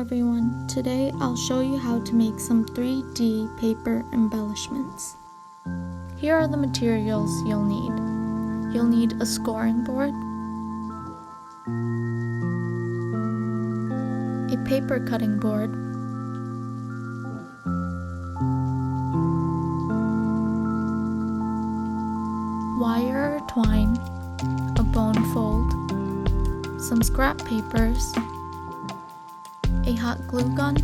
everyone, today I'll show you how to make some 3D paper embellishments. Here are the materials you'll need. You'll need a scoring board, a paper cutting board, wire or twine, a bone fold, some scrap papers, a hot glue gun,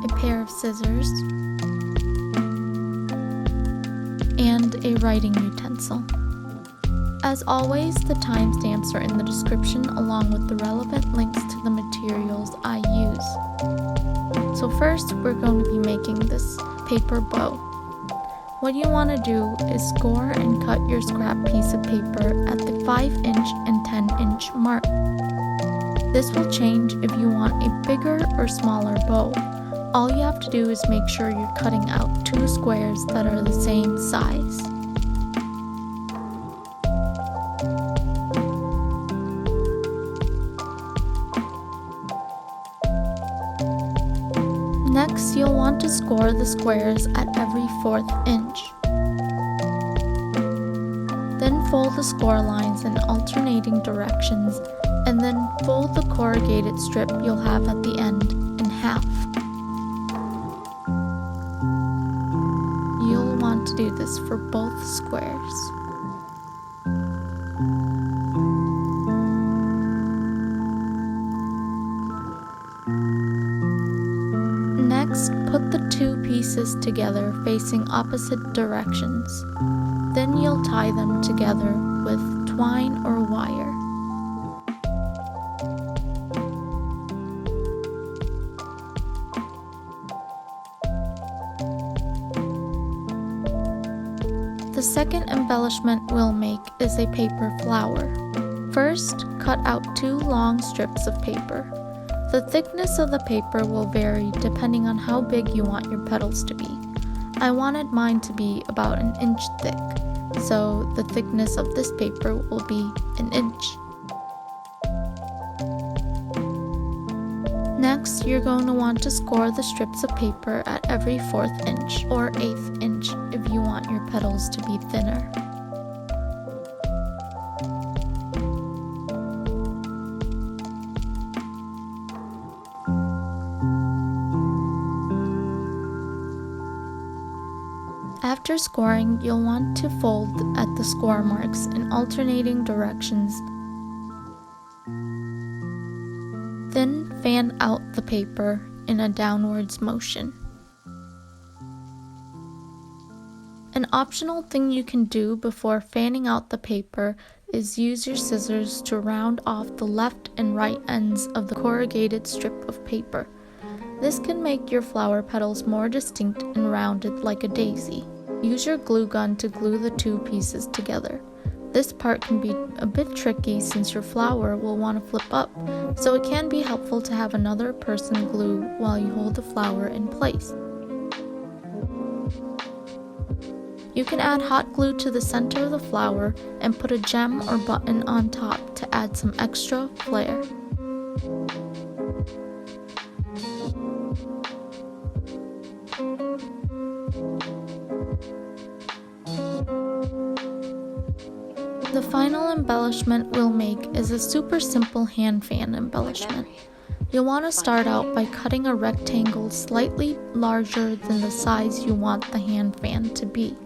a pair of scissors, and a writing utensil. As always, the timestamps are in the description along with the relevant links to the materials I use. So first, we're going to be making this paper bow. What you want to do is score and cut your scrap piece of paper at the 5-inch and 10-inch mark. This will change if you want a bigger or smaller bow. All you have to do is make sure you're cutting out 2 squares that are the same size. Next, you'll want to score the squares at every 1/4 inch. Then fold the score lines in alternating directions, and then fold the corrugated strip you'll have at the end in half. You'll want to do this for both squares. Next, put the 2 pieces together facing opposite directions. Then you'll tie them together with twine or wire. The second embellishment we'll make is a paper flower. First, cut out 2 long strips of paper. The thickness of the paper will vary depending on how big you want your petals to be. I wanted mine to be about 1 inch thick, so the thickness of this paper will be 1 inch. Next, you're going to want to score the strips of paper at every 1/4 inch or 1/8 inch if you want your petals to be thinner. After scoring, you'll want to fold at the score marks in alternating directions. Then fan out the paper in a downwards motion. An optional thing you can do before fanning out the paper is use your scissors to round off the left and right ends of the corrugated strip of paper. This can make your flower petals more distinct and rounded like a daisy. Use your glue gun to glue the 2 pieces together. This part can be a bit tricky since your flower will want to flip up, so it can be helpful to have another person glue while you hold the flower in place. You can add hot glue to the center of the flower and put a gem or button on top to add some extra flair. The final embellishment we'll make is a super simple hand fan embellishment. You'll want to start out by cutting a rectangle slightly larger than the size you want the hand fan to be.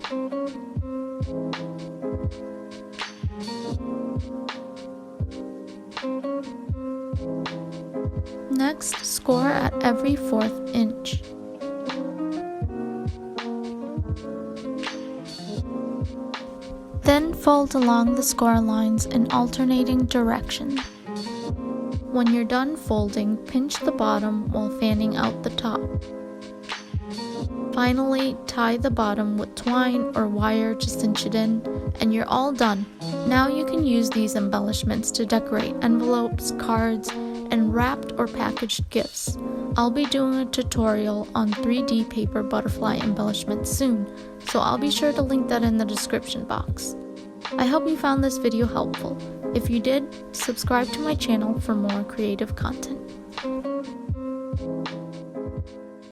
Next, score at every 1/4 inch. Then fold along the score lines in alternating directions. When you're done folding, pinch the bottom while fanning out the top. Finally, tie the bottom with twine or wire to cinch it in, and you're all done. Now you can use these embellishments to decorate envelopes, cards, and wrapped or packaged gifts. I'll be doing a tutorial on 3D paper butterfly embellishments soon, so I'll be sure to link that in the description box. I hope you found this video helpful. If you did, subscribe to my channel for more creative content.